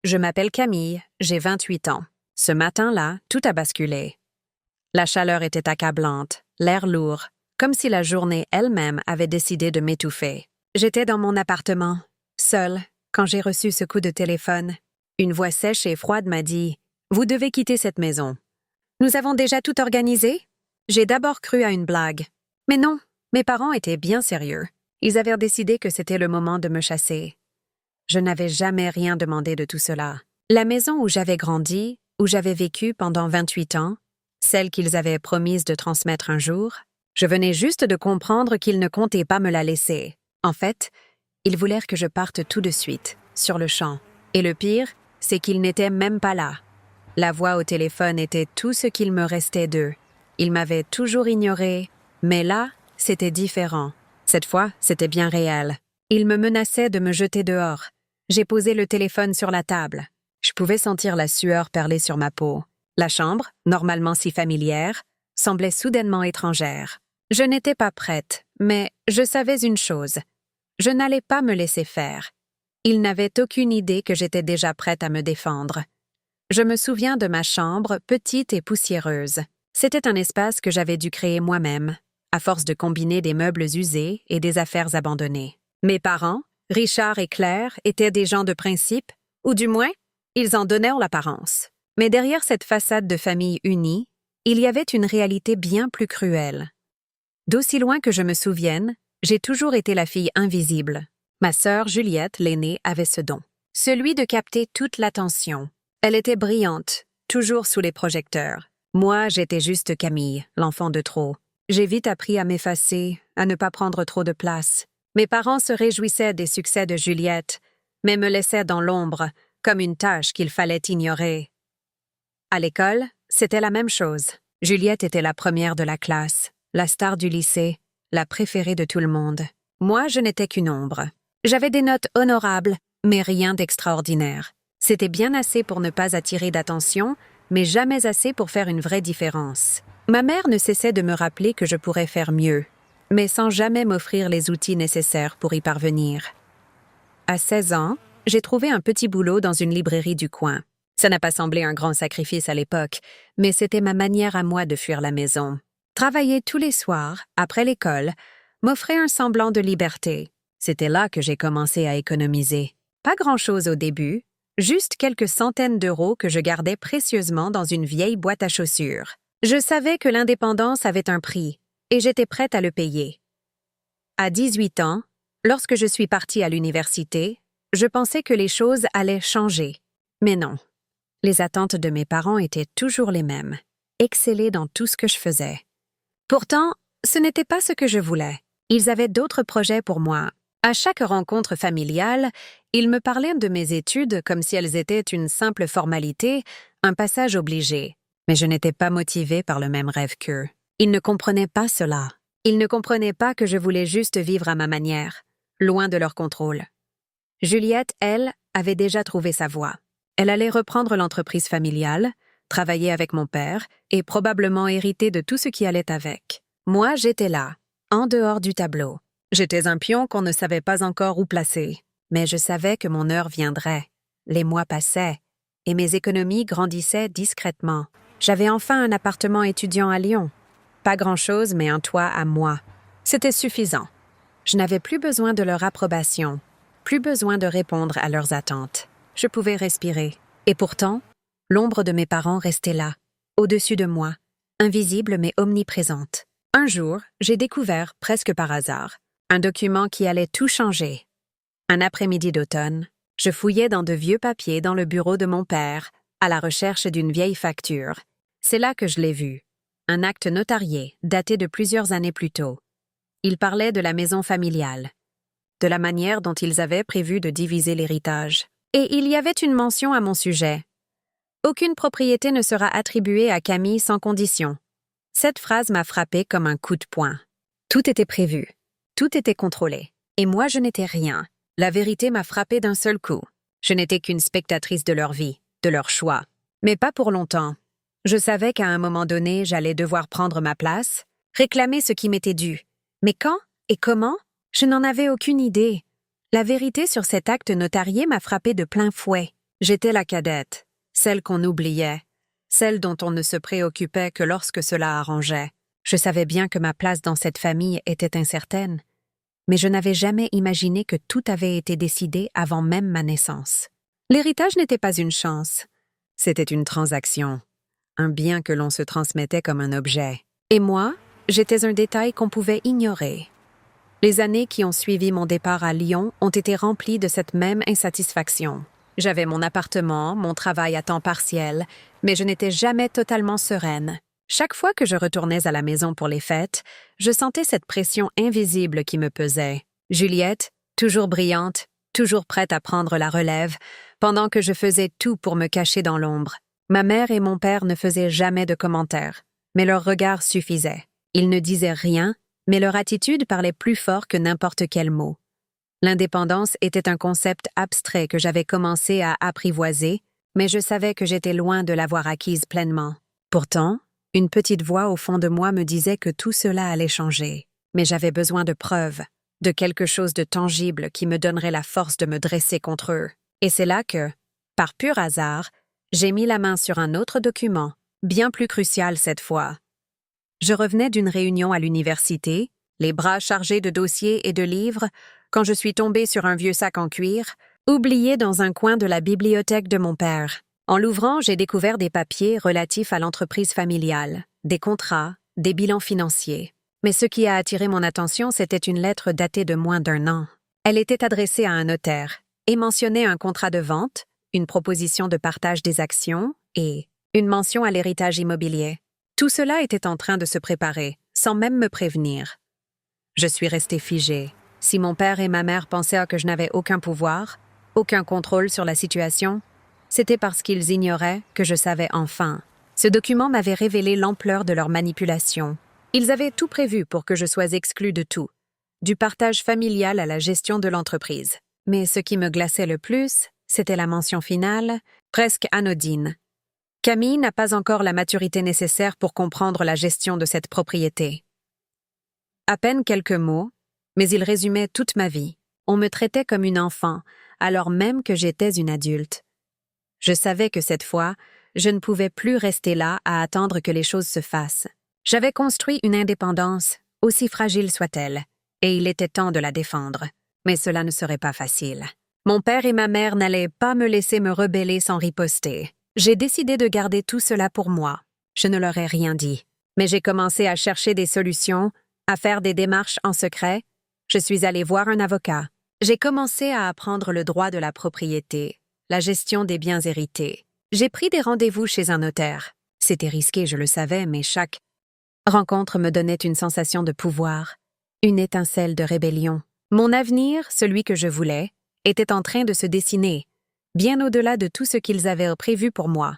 Je m'appelle Camille, j'ai 28 ans. Ce matin-là, tout a basculé. La chaleur était accablante, l'air lourd, comme si la journée elle-même avait décidé de m'étouffer. J'étais dans mon appartement, seule, quand j'ai reçu ce coup de téléphone. Une voix sèche et froide m'a dit « Vous devez quitter cette maison. » Nous avons déjà tout organisé? J'ai d'abord cru à une blague. Mais non, mes parents étaient bien sérieux. Ils avaient décidé que c'était le moment de me chasser. Je n'avais jamais rien demandé de tout cela. La maison où j'avais grandi, où j'avais vécu pendant 28 ans, celle qu'ils avaient promise de transmettre un jour, je venais juste de comprendre qu'ils ne comptaient pas me la laisser. En fait, ils voulèrent que je parte tout de suite, sur le champ. Et le pire, c'est qu'ils n'étaient même pas là. La voix au téléphone était tout ce qu'il me restait d'eux. Ils m'avaient toujours ignoré, mais là, c'était différent. Cette fois, c'était bien réel. Ils me menaçaient de me jeter dehors. J'ai posé le téléphone sur la table. Je pouvais sentir la sueur perler sur ma peau. La chambre, normalement si familière, semblait soudainement étrangère. Je n'étais pas prête, mais je savais une chose. Je n'allais pas me laisser faire. Ils n'avaient aucune idée que j'étais déjà prête à me défendre. Je me souviens de ma chambre, petite et poussiéreuse. C'était un espace que j'avais dû créer moi-même, à force de combiner des meubles usés et des affaires abandonnées. Mes parents, Richard et Claire, étaient des gens de principe, ou du moins, ils en donnaient l'apparence. Mais derrière cette façade de famille unie, il y avait une réalité bien plus cruelle. D'aussi loin que je me souvienne, j'ai toujours été la fille invisible. Ma sœur Juliette, l'aînée, avait ce don. Celui de capter toute l'attention. Elle était brillante, toujours sous les projecteurs. Moi, j'étais juste Camille, l'enfant de trop. J'ai vite appris à m'effacer, à ne pas prendre trop de place. Mes parents se réjouissaient des succès de Juliette, mais me laissaient dans l'ombre, comme une tâche qu'il fallait ignorer. À l'école, c'était la même chose. Juliette était la première de la classe, la star du lycée, la préférée de tout le monde. Moi, je n'étais qu'une ombre. J'avais des notes honorables, mais rien d'extraordinaire. C'était bien assez pour ne pas attirer d'attention, mais jamais assez pour faire une vraie différence. Ma mère ne cessait de me rappeler que je pourrais faire mieux, mais sans jamais m'offrir les outils nécessaires pour y parvenir. À 16 ans, j'ai trouvé un petit boulot dans une librairie du coin. Ça n'a pas semblé un grand sacrifice à l'époque, mais c'était ma manière à moi de fuir la maison. Travailler tous les soirs, après l'école, m'offrait un semblant de liberté. C'était là que j'ai commencé à économiser. Pas grand-chose au début, juste quelques centaines d'euros que je gardais précieusement dans une vieille boîte à chaussures. Je savais que l'indépendance avait un prix, et j'étais prête à le payer. À 18 ans, lorsque je suis partie à l'université, je pensais que les choses allaient changer. Mais non. Les attentes de mes parents étaient toujours les mêmes. Exceller dans tout ce que je faisais. Pourtant, ce n'était pas ce que je voulais. Ils avaient d'autres projets pour moi. À chaque rencontre familiale, ils me parlaient de mes études comme si elles étaient une simple formalité, un passage obligé. Mais je n'étais pas motivée par le même rêve qu'eux. Ils ne comprenaient pas cela. Ils ne comprenaient pas que je voulais juste vivre à ma manière, loin de leur contrôle. Juliette, elle, avait déjà trouvé sa voie. Elle allait reprendre l'entreprise familiale, travailler avec mon père et probablement hériter de tout ce qui allait avec. Moi, j'étais là, en dehors du tableau. J'étais un pion qu'on ne savait pas encore où placer, mais je savais que mon heure viendrait. Les mois passaient, et mes économies grandissaient discrètement. J'avais enfin un appartement étudiant à Lyon. Pas grand-chose, mais un toit à moi. C'était suffisant. Je n'avais plus besoin de leur approbation, plus besoin de répondre à leurs attentes. Je pouvais respirer. Et pourtant, l'ombre de mes parents restait là, au-dessus de moi, invisible mais omniprésente. Un jour, j'ai découvert, presque par hasard, un document qui allait tout changer. Un après-midi d'automne, je fouillais dans de vieux papiers dans le bureau de mon père, à la recherche d'une vieille facture. C'est là que je l'ai vu. Un acte notarié, daté de plusieurs années plus tôt. Il parlait de la maison familiale, de la manière dont ils avaient prévu de diviser l'héritage. Et il y avait une mention à mon sujet. Aucune propriété ne sera attribuée à Camille sans condition. Cette phrase m'a frappée comme un coup de poing. Tout était prévu. Tout était contrôlé. Et moi, je n'étais rien. La vérité m'a frappée d'un seul coup. Je n'étais qu'une spectatrice de leur vie, de leur choix. Mais pas pour longtemps. Je savais qu'à un moment donné, j'allais devoir prendre ma place, réclamer ce qui m'était dû. Mais quand et comment? Je n'en avais aucune idée. La vérité sur cet acte notarié m'a frappée de plein fouet. J'étais la cadette, celle qu'on oubliait, celle dont on ne se préoccupait que lorsque cela arrangeait. Je savais bien que ma place dans cette famille était incertaine, mais je n'avais jamais imaginé que tout avait été décidé avant même ma naissance. L'héritage n'était pas une chance, c'était une transaction, un bien que l'on se transmettait comme un objet. Et moi, j'étais un détail qu'on pouvait ignorer. Les années qui ont suivi mon départ à Lyon ont été remplies de cette même insatisfaction. J'avais mon appartement, mon travail à temps partiel, mais je n'étais jamais totalement sereine. Chaque fois que je retournais à la maison pour les fêtes, je sentais cette pression invisible qui me pesait. Juliette, toujours brillante, toujours prête à prendre la relève, pendant que je faisais tout pour me cacher dans l'ombre. Ma mère et mon père ne faisaient jamais de commentaires, mais leur regard suffisait. Ils ne disaient rien, mais leur attitude parlait plus fort que n'importe quel mot. L'indépendance était un concept abstrait que j'avais commencé à apprivoiser, mais je savais que j'étais loin de l'avoir acquise pleinement. Pourtant, une petite voix au fond de moi me disait que tout cela allait changer. Mais j'avais besoin de preuves, de quelque chose de tangible qui me donnerait la force de me dresser contre eux. Et c'est là que, par pur hasard, j'ai mis la main sur un autre document, bien plus crucial cette fois. Je revenais d'une réunion à l'université, les bras chargés de dossiers et de livres, quand je suis tombée sur un vieux sac en cuir, oublié dans un coin de la bibliothèque de mon père. En l'ouvrant, j'ai découvert des papiers relatifs à l'entreprise familiale, des contrats, des bilans financiers. Mais ce qui a attiré mon attention, c'était une lettre datée de moins d'1 an. Elle était adressée à un notaire et mentionnait un contrat de vente, une proposition de partage des actions et une mention à l'héritage immobilier. Tout cela était en train de se préparer, sans même me prévenir. Je suis restée figée. Si mon père et ma mère pensaient que je n'avais aucun pouvoir, aucun contrôle sur la situation, c'était parce qu'ils ignoraient que je savais enfin. Ce document m'avait révélé l'ampleur de leur manipulation. Ils avaient tout prévu pour que je sois exclue de tout, du partage familial à la gestion de l'entreprise. Mais ce qui me glaçait le plus, c'était la mention finale, presque anodine. Camille n'a pas encore la maturité nécessaire pour comprendre la gestion de cette propriété. À peine quelques mots, mais ils résumaient toute ma vie. On me traitait comme une enfant, alors même que j'étais une adulte. Je savais que cette fois, je ne pouvais plus rester là à attendre que les choses se fassent. J'avais construit une indépendance, aussi fragile soit-elle, et il était temps de la défendre. Mais cela ne serait pas facile. Mon père et ma mère n'allaient pas me laisser me rebeller sans riposter. J'ai décidé de garder tout cela pour moi. Je ne leur ai rien dit. Mais j'ai commencé à chercher des solutions, à faire des démarches en secret. Je suis allée voir un avocat. J'ai commencé à apprendre le droit de la propriété, la gestion des biens hérités. J'ai pris des rendez-vous chez un notaire. C'était risqué, je le savais, mais chaque rencontre me donnait une sensation de pouvoir, une étincelle de rébellion. Mon avenir, celui que je voulais, était en train de se dessiner, bien au-delà de tout ce qu'ils avaient prévu pour moi.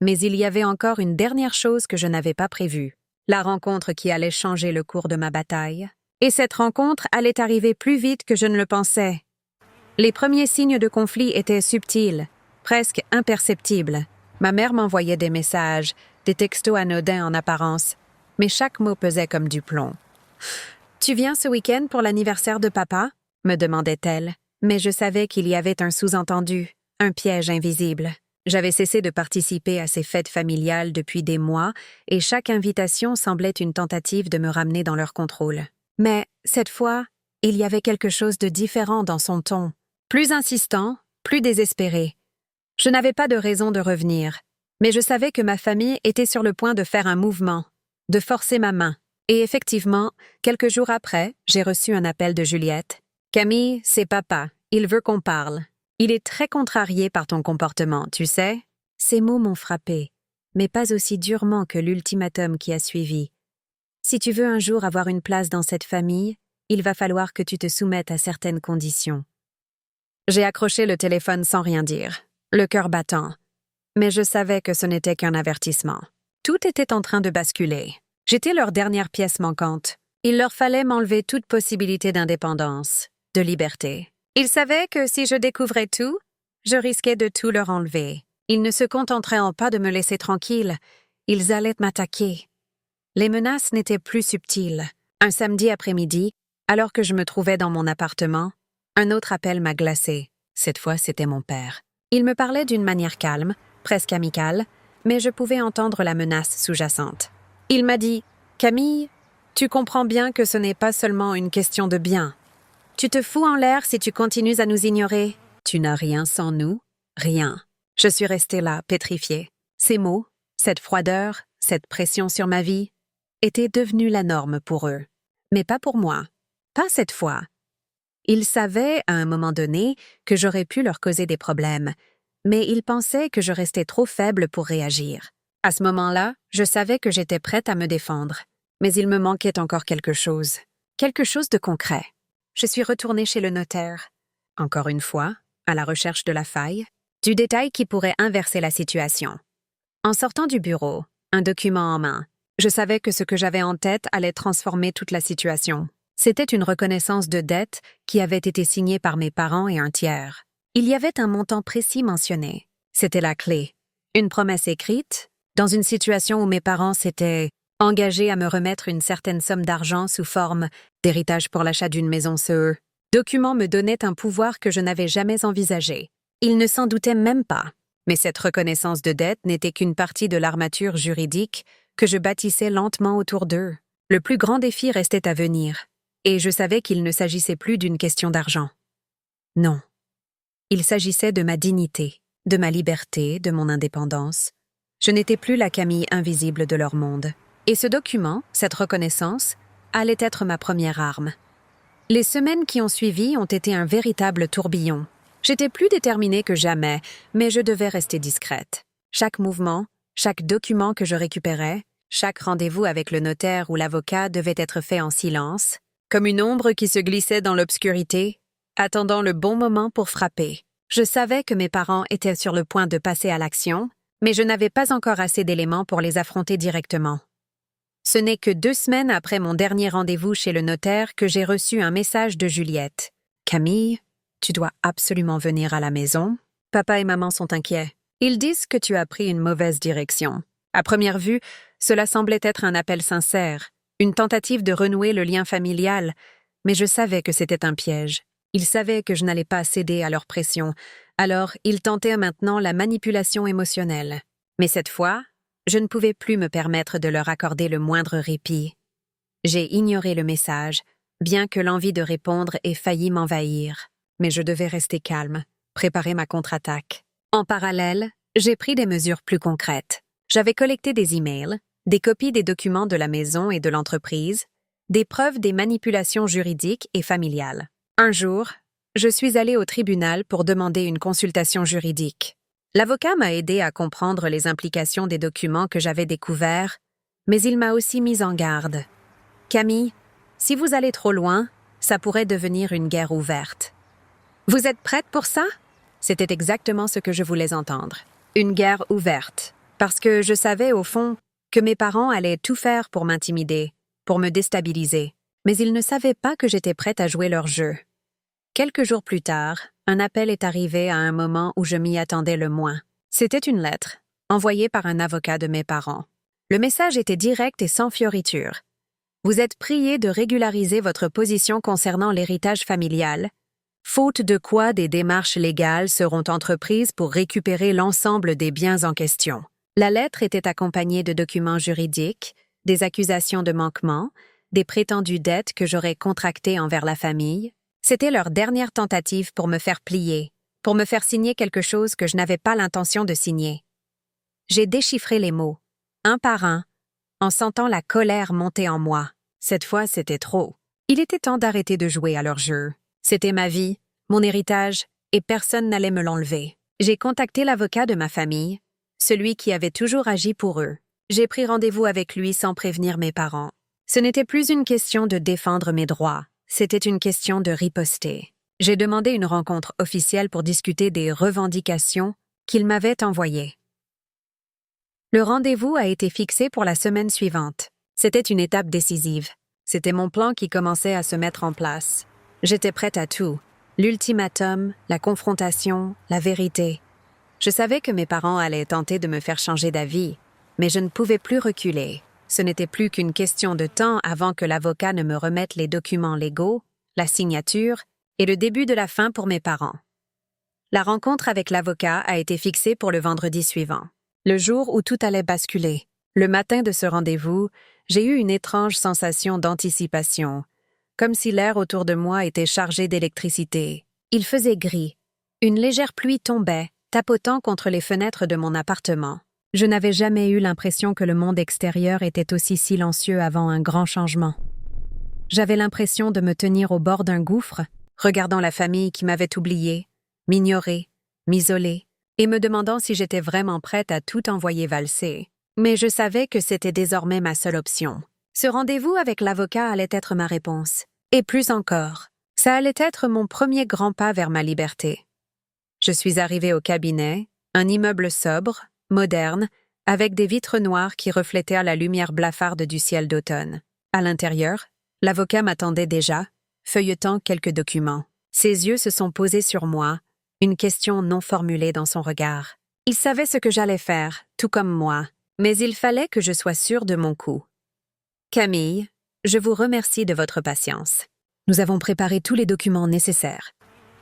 Mais il y avait encore une dernière chose que je n'avais pas prévue, la rencontre qui allait changer le cours de ma bataille. Et cette rencontre allait arriver plus vite que je ne le pensais. Les premiers signes de conflit étaient subtils, presque imperceptibles. Ma mère m'envoyait des messages, des textos anodins en apparence, mais chaque mot pesait comme du plomb. « Tu viens ce week-end pour l'anniversaire de papa ?» me demandait-elle, mais je savais qu'il y avait un sous-entendu, un piège invisible. J'avais cessé de participer à ces fêtes familiales depuis des mois et chaque invitation semblait une tentative de me ramener dans leur contrôle. Mais, cette fois, il y avait quelque chose de différent dans son ton, plus insistant, plus désespéré. Je n'avais pas de raison de revenir, mais je savais que ma famille était sur le point de faire un mouvement, de forcer ma main. Et effectivement, quelques jours après, j'ai reçu un appel de Juliette. « Camille, c'est papa, il veut qu'on parle. Il est très contrarié par ton comportement, tu sais ?» Ces mots m'ont frappé, mais pas aussi durement que l'ultimatum qui a suivi. Si tu veux un jour avoir une place dans cette famille, il va falloir que tu te soumettes à certaines conditions. J'ai accroché le téléphone sans rien dire, le cœur battant. Mais je savais que ce n'était qu'un avertissement. Tout était en train de basculer. J'étais leur dernière pièce manquante. Il leur fallait m'enlever toute possibilité d'indépendance, de liberté. Ils savaient que si je découvrais tout, je risquais de tout leur enlever. Ils ne se contenteraient pas de me laisser tranquille. Ils allaient m'attaquer. Les menaces n'étaient plus subtiles. Un samedi après-midi, alors que je me trouvais dans mon appartement, un autre appel m'a glacée. Cette fois, c'était mon père. Il me parlait d'une manière calme, presque amicale, mais je pouvais entendre la menace sous-jacente. Il m'a dit « Camille, tu comprends bien que ce n'est pas seulement une question de bien. Tu te fous en l'air si tu continues à nous ignorer. Tu n'as rien sans nous, rien. » Je suis restée là, pétrifiée. Ces mots, cette froideur, cette pression sur ma vie, étaient devenus la norme pour eux. Mais pas pour moi. Pas cette fois. Ils savaient, à un moment donné, que j'aurais pu leur causer des problèmes, mais ils pensaient que je restais trop faible pour réagir. À ce moment-là, je savais que j'étais prête à me défendre, mais il me manquait encore quelque chose de concret. Je suis retournée chez le notaire. Encore une fois, à la recherche de la faille, du détail qui pourrait inverser la situation. En sortant du bureau, un document en main, je savais que ce que j'avais en tête allait transformer toute la situation. C'était une reconnaissance de dette qui avait été signée par mes parents et un tiers. Il y avait un montant précis mentionné. C'était la clé. Une promesse écrite, dans une situation où mes parents s'étaient engagés à me remettre une certaine somme d'argent sous forme d'héritage pour l'achat d'une maison. Ce document me donnait un pouvoir que je n'avais jamais envisagé. Ils ne s'en doutaient même pas. Mais cette reconnaissance de dette n'était qu'une partie de l'armature juridique que je bâtissais lentement autour d'eux. Le plus grand défi restait à venir, et je savais qu'il ne s'agissait plus d'une question d'argent. Non. Il s'agissait de ma dignité, de ma liberté, de mon indépendance. Je n'étais plus la Camille invisible de leur monde. Et ce document, cette reconnaissance, allait être ma première arme. Les semaines qui ont suivi ont été un véritable tourbillon. J'étais plus déterminée que jamais, mais je devais rester discrète. Chaque mouvement, chaque document que je récupérais, chaque rendez-vous avec le notaire ou l'avocat devait être fait en silence, comme une ombre qui se glissait dans l'obscurité, attendant le bon moment pour frapper. Je savais que mes parents étaient sur le point de passer à l'action, mais je n'avais pas encore assez d'éléments pour les affronter directement. Ce n'est que 2 semaines après mon dernier rendez-vous chez le notaire que j'ai reçu un message de Juliette. « Camille, tu dois absolument venir à la maison. Papa et maman sont inquiets. Ils disent que tu as pris une mauvaise direction. » À première vue, cela semblait être un appel sincère, une tentative de renouer le lien familial, mais je savais que c'était un piège. Ils savaient que je n'allais pas céder à leur pression, alors ils tentaient maintenant la manipulation émotionnelle. Mais cette fois, je ne pouvais plus me permettre de leur accorder le moindre répit. J'ai ignoré le message, bien que l'envie de répondre ait failli m'envahir. Mais je devais rester calme, préparer ma contre-attaque. En parallèle, j'ai pris des mesures plus concrètes. J'avais collecté des emails, des copies des documents de la maison et de l'entreprise, des preuves des manipulations juridiques et familiales. Un jour, je suis allée au tribunal pour demander une consultation juridique. L'avocat m'a aidé à comprendre les implications des documents que j'avais découverts, mais il m'a aussi mise en garde. « Camille, si vous allez trop loin, ça pourrait devenir une guerre ouverte. » « Vous êtes prête pour ça? » C'était exactement ce que je voulais entendre. Une guerre ouverte. Parce que je savais, au fond, que mes parents allaient tout faire pour m'intimider, pour me déstabiliser. Mais ils ne savaient pas que j'étais prête à jouer leur jeu. Quelques jours plus tard, un appel est arrivé à un moment où je m'y attendais le moins. C'était une lettre, envoyée par un avocat de mes parents. Le message était direct et sans fioriture. « Vous êtes priés de régulariser votre position concernant l'héritage familial, faute de quoi des démarches légales seront entreprises pour récupérer l'ensemble des biens en question. » La lettre était accompagnée de documents juridiques, des accusations de manquement, des prétendues dettes que j'aurais contractées envers la famille. C'était leur dernière tentative pour me faire plier, pour me faire signer quelque chose que je n'avais pas l'intention de signer. J'ai déchiffré les mots, un par un, en sentant la colère monter en moi. Cette fois, c'était trop. Il était temps d'arrêter de jouer à leur jeu. C'était ma vie, mon héritage, et personne n'allait me l'enlever. J'ai contacté l'avocat de ma famille, celui qui avait toujours agi pour eux. J'ai pris rendez-vous avec lui sans prévenir mes parents. Ce n'était plus une question de défendre mes droits, c'était une question de riposter. J'ai demandé une rencontre officielle pour discuter des revendications qu'il m'avait envoyées. Le rendez-vous a été fixé pour la semaine suivante. C'était une étape décisive. C'était mon plan qui commençait à se mettre en place. J'étais prête à tout. L'ultimatum, la confrontation, la vérité. Je savais que mes parents allaient tenter de me faire changer d'avis, mais je ne pouvais plus reculer. Ce n'était plus qu'une question de temps avant que l'avocat ne me remette les documents légaux, la signature et le début de la fin pour mes parents. La rencontre avec l'avocat a été fixée pour le vendredi suivant, le jour où tout allait basculer. Le matin de ce rendez-vous, j'ai eu une étrange sensation d'anticipation, comme si l'air autour de moi était chargé d'électricité. Il faisait gris. Une légère pluie tombait, tapotant contre les fenêtres de mon appartement. Je n'avais jamais eu l'impression que le monde extérieur était aussi silencieux avant un grand changement. J'avais l'impression de me tenir au bord d'un gouffre, regardant la famille qui m'avait oubliée, m'ignorer, m'isoler, et me demandant si j'étais vraiment prête à tout envoyer valser. Mais je savais que c'était désormais ma seule option. Ce rendez-vous avec l'avocat allait être ma réponse. Et plus encore, ça allait être mon premier grand pas vers ma liberté. Je suis arrivée au cabinet, un immeuble sobre, moderne, avec des vitres noires qui reflétaient la lumière blafarde du ciel d'automne. À l'intérieur, l'avocat m'attendait déjà, feuilletant quelques documents. Ses yeux se sont posés sur moi, une question non formulée dans son regard. Il savait ce que j'allais faire, tout comme moi, mais il fallait que je sois sûre de mon coup. Camille, je vous remercie de votre patience. Nous avons préparé tous les documents nécessaires.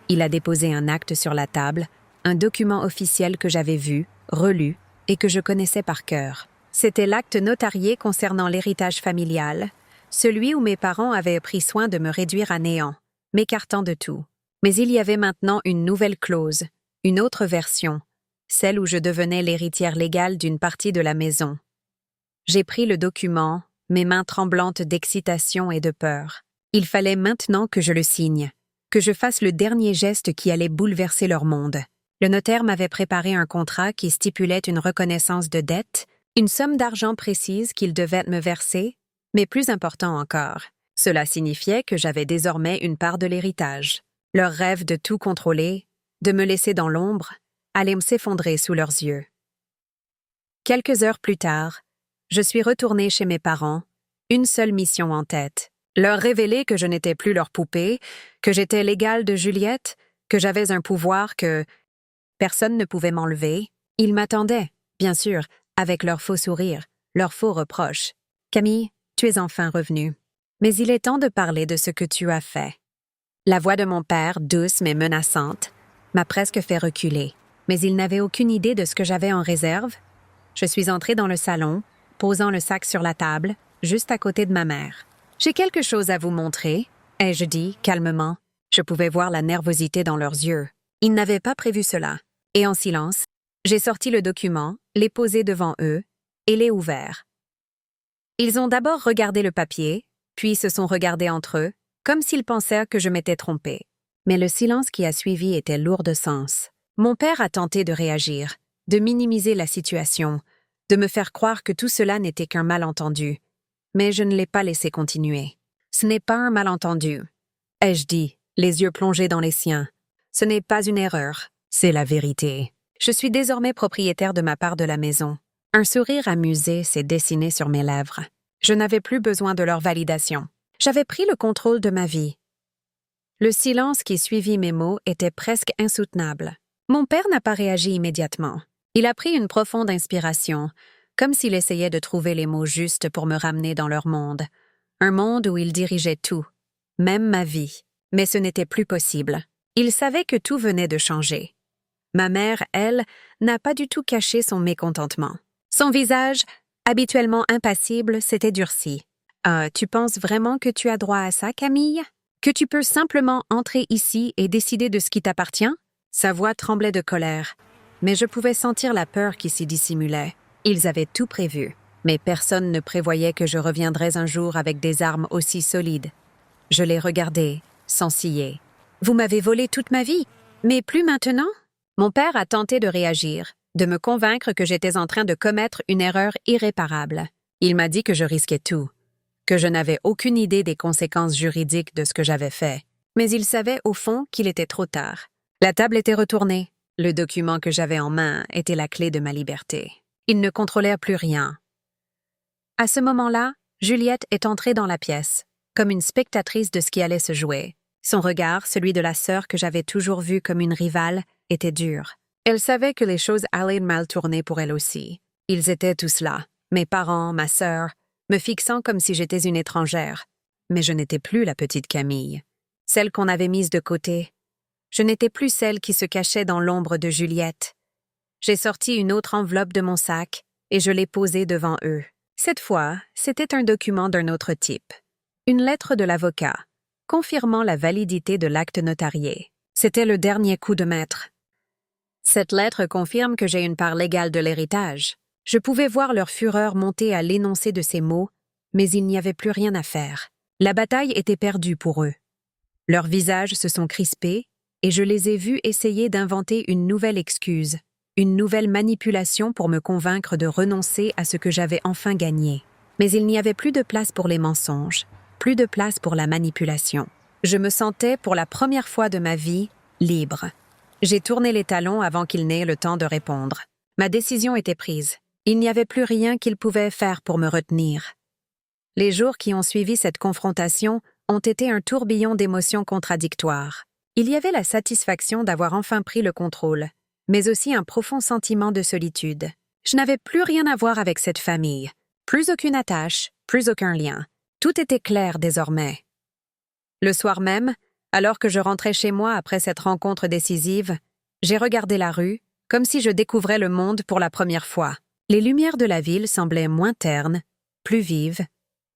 Il a déposé un acte sur la table, un document officiel que j'avais vu, relu et que je connaissais par cœur. C'était l'acte notarié concernant l'héritage familial, celui où mes parents avaient pris soin de me réduire à néant, m'écartant de tout. Mais il y avait maintenant une nouvelle clause, une autre version, celle où je devenais l'héritière légale d'une partie de la maison. J'ai pris le document, mes mains tremblantes d'excitation et de peur. Il fallait maintenant que je le signe, que je fasse le dernier geste qui allait bouleverser leur monde. Le notaire m'avait préparé un contrat qui stipulait une reconnaissance de dette, une somme d'argent précise qu'il devait me verser, mais plus important encore, cela signifiait que j'avais désormais une part de l'héritage. Leur rêve de tout contrôler, de me laisser dans l'ombre, allait s'effondrer sous leurs yeux. Quelques heures plus tard, je suis retournée chez mes parents, une seule mission en tête. Leur révéler que je n'étais plus leur poupée, que j'étais l'égale de Juliette, que j'avais un pouvoir que personne ne pouvait m'enlever. Ils m'attendaient, bien sûr, avec leur faux sourire, leurs faux reproches. « Camille, tu es enfin revenue. Mais il est temps de parler de ce que tu as fait. » La voix de mon père, douce mais menaçante, m'a presque fait reculer. Mais il n'avait aucune idée de ce que j'avais en réserve. Je suis entrée dans le salon, posant le sac sur la table, juste à côté de ma mère. « J'ai quelque chose à vous montrer, » ai-je dit, calmement. Je pouvais voir la nervosité dans leurs yeux. Ils n'avaient pas prévu cela. Et en silence, j'ai sorti le document, l'ai posé devant eux et l'ai ouvert. Ils ont d'abord regardé le papier, puis se sont regardés entre eux, comme s'ils pensaient que je m'étais trompée. Mais le silence qui a suivi était lourd de sens. Mon père a tenté de réagir, de minimiser la situation, de me faire croire que tout cela n'était qu'un malentendu. Mais je ne l'ai pas laissé continuer. « Ce n'est pas un malentendu, » ai-je dit, les yeux plongés dans les siens. « Ce n'est pas une erreur, c'est la vérité. Je suis désormais propriétaire de ma part de la maison. » Un sourire amusé s'est dessiné sur mes lèvres. Je n'avais plus besoin de leur validation. J'avais pris le contrôle de ma vie. Le silence qui suivit mes mots était presque insoutenable. Mon père n'a pas réagi immédiatement. Il a pris une profonde inspiration, comme s'il essayait de trouver les mots justes pour me ramener dans leur monde. Un monde où il dirigeait tout, même ma vie. Mais ce n'était plus possible. Il savait que tout venait de changer. Ma mère, elle, n'a pas du tout caché son mécontentement. Son visage, habituellement impassible, s'était durci. « Tu penses vraiment que tu as droit à ça, Camille? Que tu peux simplement entrer ici et décider de ce qui t'appartient? » Sa voix tremblait de colère, mais je pouvais sentir la peur qui s'y dissimulait. Ils avaient tout prévu, mais personne ne prévoyait que je reviendrais un jour avec des armes aussi solides. Je les regardais, sans ciller. « Vous m'avez volé toute ma vie, mais plus maintenant? » Mon père a tenté de réagir, de me convaincre que j'étais en train de commettre une erreur irréparable. Il m'a dit que je risquais tout, que je n'avais aucune idée des conséquences juridiques de ce que j'avais fait. Mais il savait au fond qu'il était trop tard. La table était retournée. Le document que j'avais en main était la clé de ma liberté. Ils ne contrôlèrent plus rien. À ce moment-là, Juliette est entrée dans la pièce, comme une spectatrice de ce qui allait se jouer. Son regard, celui de la sœur que j'avais toujours vue comme une rivale, était dur. Elle savait que les choses allaient mal tourner pour elle aussi. Ils étaient tous là, mes parents, ma sœur, me fixant comme si j'étais une étrangère. Mais je n'étais plus la petite Camille, celle qu'on avait mise de côté. Je n'étais plus celle qui se cachait dans l'ombre de Juliette. J'ai sorti une autre enveloppe de mon sac et je l'ai posée devant eux. Cette fois, c'était un document d'un autre type. Une lettre de l'avocat, confirmant la validité de l'acte notarié. C'était le dernier coup de maître. Cette lettre confirme que j'ai une part légale de l'héritage. Je pouvais voir leur fureur monter à l'énoncé de ces mots, mais il n'y avait plus rien à faire. La bataille était perdue pour eux. Leurs visages se sont crispés et je les ai vus essayer d'inventer une nouvelle excuse, une nouvelle manipulation pour me convaincre de renoncer à ce que j'avais enfin gagné. Mais il n'y avait plus de place pour les mensonges, plus de place pour la manipulation. Je me sentais, pour la première fois de ma vie, libre. J'ai tourné les talons avant qu'ils n'aient le temps de répondre. Ma décision était prise. Il n'y avait plus rien qu'ils pouvaient faire pour me retenir. Les jours qui ont suivi cette confrontation ont été un tourbillon d'émotions contradictoires. Il y avait la satisfaction d'avoir enfin pris le contrôle, mais aussi un profond sentiment de solitude. Je n'avais plus rien à voir avec cette famille, plus aucune attache, plus aucun lien. Tout était clair désormais. Le soir même, alors que je rentrais chez moi après cette rencontre décisive, j'ai regardé la rue, comme si je découvrais le monde pour la première fois. Les lumières de la ville semblaient moins ternes, plus vives,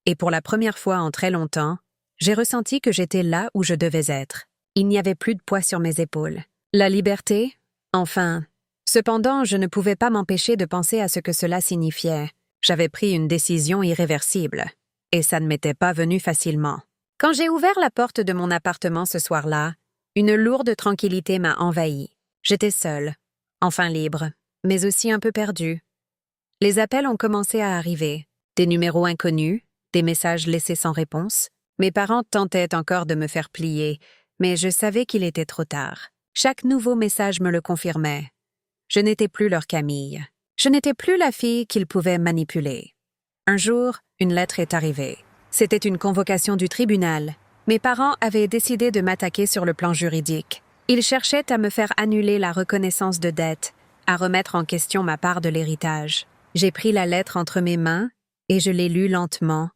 et pour la première fois en très longtemps, j'ai ressenti que j'étais là où je devais être. Il n'y avait plus de poids sur mes épaules. La liberté, enfin. Cependant, je ne pouvais pas m'empêcher de penser à ce que cela signifiait. J'avais pris une décision irréversible, et ça ne m'était pas venu facilement. Quand j'ai ouvert la porte de mon appartement ce soir-là, une lourde tranquillité m'a envahie. J'étais seule, enfin libre, mais aussi un peu perdue. Les appels ont commencé à arriver, des numéros inconnus, des messages laissés sans réponse. Mes parents tentaient encore de me faire plier, mais je savais qu'il était trop tard. Chaque nouveau message me le confirmait. Je n'étais plus leur Camille. Je n'étais plus la fille qu'ils pouvaient manipuler. Un jour, une lettre est arrivée. C'était une convocation du tribunal. Mes parents avaient décidé de m'attaquer sur le plan juridique. Ils cherchaient à me faire annuler la reconnaissance de dette, à remettre en question ma part de l'héritage. J'ai pris la lettre entre mes mains et je l'ai lue lentement,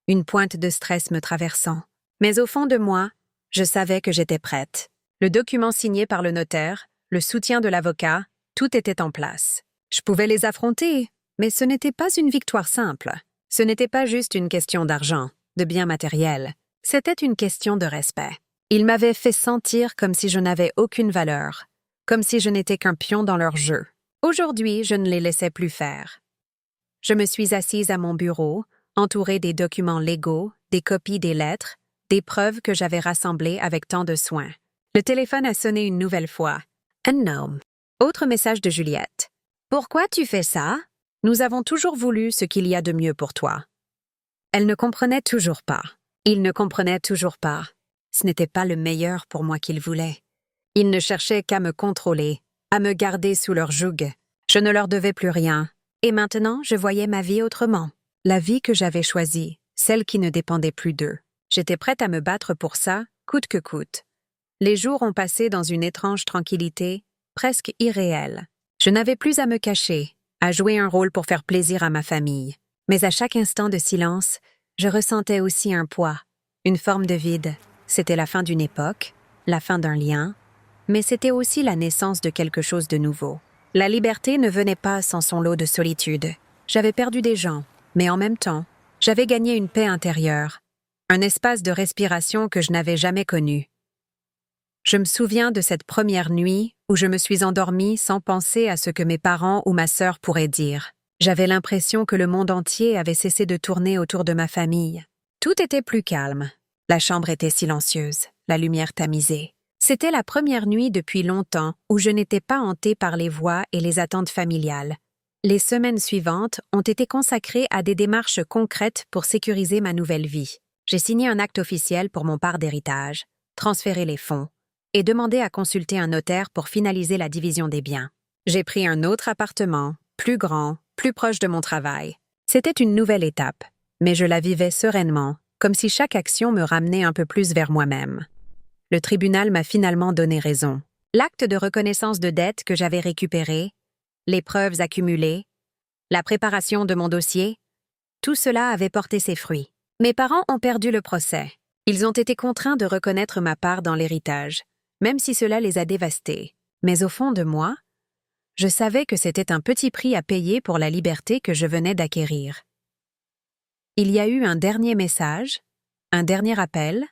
une pointe de stress me traversant. Mais au fond de moi, je savais que j'étais prête. Le document signé par le notaire, le soutien de l'avocat, tout était en place. Je pouvais les affronter, mais ce n'était pas une victoire simple. Ce n'était pas juste une question d'argent, de biens matériels. C'était une question de respect. Ils m'avaient fait sentir comme si je n'avais aucune valeur, comme si je n'étais qu'un pion dans leur jeu. Aujourd'hui, je ne les laissais plus faire. Je me suis assise à mon bureau, entourée des documents légaux, des copies des lettres, des preuves que j'avais rassemblées avec tant de soin. Le téléphone a sonné une nouvelle fois. Unknown. Autre message de Juliette. Pourquoi tu fais ça? Nous avons toujours voulu ce qu'il y a de mieux pour toi. Elle ne comprenait toujours pas. Il ne comprenait toujours pas. Ce n'était pas le meilleur pour moi qu'ils voulaient. Ils ne cherchaient qu'à me contrôler, à me garder sous leur joug. Je ne leur devais plus rien. Et maintenant, je voyais ma vie autrement. La vie que j'avais choisie, celle qui ne dépendait plus d'eux. J'étais prête à me battre pour ça, coûte que coûte. Les jours ont passé dans une étrange tranquillité, presque irréelle. Je n'avais plus à me cacher, à jouer un rôle pour faire plaisir à ma famille. Mais à chaque instant de silence, je ressentais aussi un poids, une forme de vide. C'était la fin d'une époque, la fin d'un lien, mais c'était aussi la naissance de quelque chose de nouveau. La liberté ne venait pas sans son lot de solitude. J'avais perdu des gens, mais en même temps, j'avais gagné une paix intérieure, un espace de respiration que je n'avais jamais connu. Je me souviens de cette première nuit où je me suis endormie sans penser à ce que mes parents ou ma sœur pourraient dire. J'avais l'impression que le monde entier avait cessé de tourner autour de ma famille. Tout était plus calme. La chambre était silencieuse, la lumière tamisée. C'était la première nuit depuis longtemps où je n'étais pas hantée par les voix et les attentes familiales. Les semaines suivantes ont été consacrées à des démarches concrètes pour sécuriser ma nouvelle vie. J'ai signé un acte officiel pour mon part d'héritage, transféré les fonds, et demandé à consulter un notaire pour finaliser la division des biens. J'ai pris un autre appartement, plus grand, plus proche de mon travail. C'était une nouvelle étape, mais je la vivais sereinement, comme si chaque action me ramenait un peu plus vers moi-même. Le tribunal m'a finalement donné raison. L'acte de reconnaissance de dette que j'avais récupéré, les preuves accumulées, la préparation de mon dossier, tout cela avait porté ses fruits. Mes parents ont perdu le procès. Ils ont été contraints de reconnaître ma part dans l'héritage. même si cela les a dévastés. Mais au fond de moi, je savais que c'était un petit prix à payer pour la liberté que je venais d'acquérir. Il y a eu un dernier message, un dernier appel,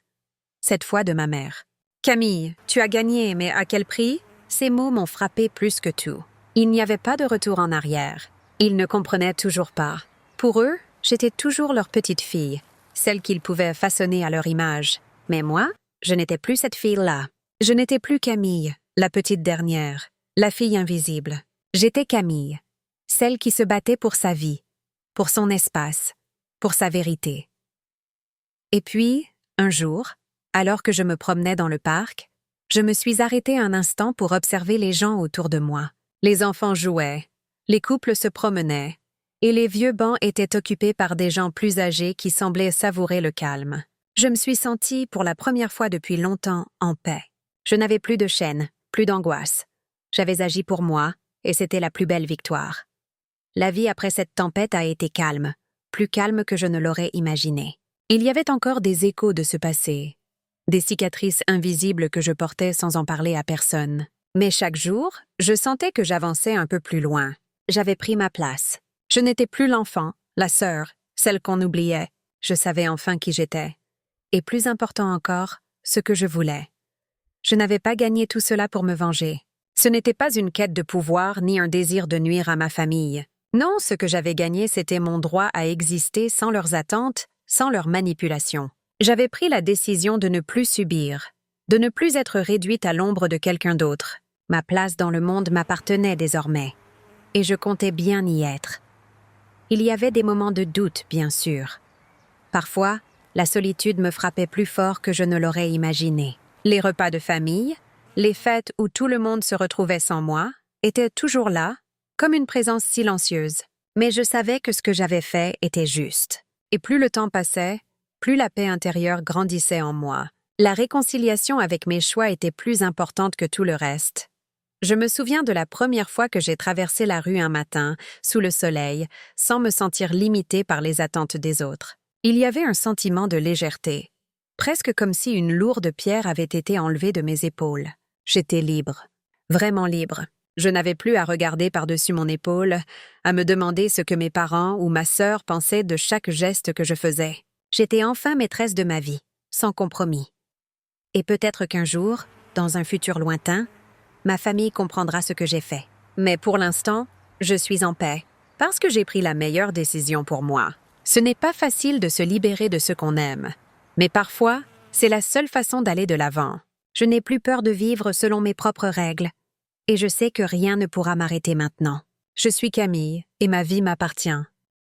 cette fois de ma mère. « Camille, tu as gagné, mais à quel prix ?» Ces mots m'ont frappé plus que tout. Il n'y avait pas de retour en arrière. Ils ne comprenaient toujours pas. Pour eux, j'étais toujours leur petite fille, celle qu'ils pouvaient façonner à leur image. Mais moi, je n'étais plus cette fille-là. Je n'étais plus Camille, la petite dernière, la fille invisible. J'étais Camille, celle qui se battait pour sa vie, pour son espace, pour sa vérité. Et puis, un jour, alors que je me promenais dans le parc, je me suis arrêtée un instant pour observer les gens autour de moi. Les enfants jouaient, les couples se promenaient, et les vieux bancs étaient occupés par des gens plus âgés qui semblaient savourer le calme. Je me suis sentie, pour la première fois depuis longtemps, en paix. Je n'avais plus de chaîne, plus d'angoisse. J'avais agi pour moi, et c'était la plus belle victoire. La vie après cette tempête a été calme, plus calme que je ne l'aurais imaginé. Il y avait encore des échos de ce passé, des cicatrices invisibles que je portais sans en parler à personne. Mais chaque jour, je sentais que j'avançais un peu plus loin. J'avais pris ma place. Je n'étais plus l'enfant, la sœur, celle qu'on oubliait. Je savais enfin qui j'étais. Et plus important encore, ce que je voulais. Je n'avais pas gagné tout cela pour me venger. Ce n'était pas une quête de pouvoir ni un désir de nuire à ma famille. Non, ce que j'avais gagné, c'était mon droit à exister sans leurs attentes, sans leurs manipulations. J'avais pris la décision de ne plus subir, de ne plus être réduite à l'ombre de quelqu'un d'autre. Ma place dans le monde m'appartenait désormais. Et je comptais bien y être. Il y avait des moments de doute, bien sûr. Parfois, la solitude me frappait plus fort que je ne l'aurais imaginé. Les repas de famille, les fêtes où tout le monde se retrouvait sans moi, étaient toujours là, comme une présence silencieuse. Mais je savais que ce que j'avais fait était juste. Et plus le temps passait, plus la paix intérieure grandissait en moi. La réconciliation avec mes choix était plus importante que tout le reste. Je me souviens de la première fois que j'ai traversé la rue un matin, sous le soleil, sans me sentir limitée par les attentes des autres. Il y avait un sentiment de légèreté, presque comme si une lourde pierre avait été enlevée de mes épaules. J'étais libre, vraiment libre. Je n'avais plus à regarder par-dessus mon épaule, à me demander ce que mes parents ou ma sœur pensaient de chaque geste que je faisais. J'étais enfin maîtresse de ma vie, sans compromis. Et peut-être qu'un jour, dans un futur lointain, ma famille comprendra ce que j'ai fait. Mais pour l'instant, je suis en paix, parce que j'ai pris la meilleure décision pour moi. Ce n'est pas facile de se libérer de ce qu'on aime, mais parfois, c'est la seule façon d'aller de l'avant. Je n'ai plus peur de vivre selon mes propres règles, et je sais que rien ne pourra m'arrêter maintenant. Je suis Camille, et ma vie m'appartient.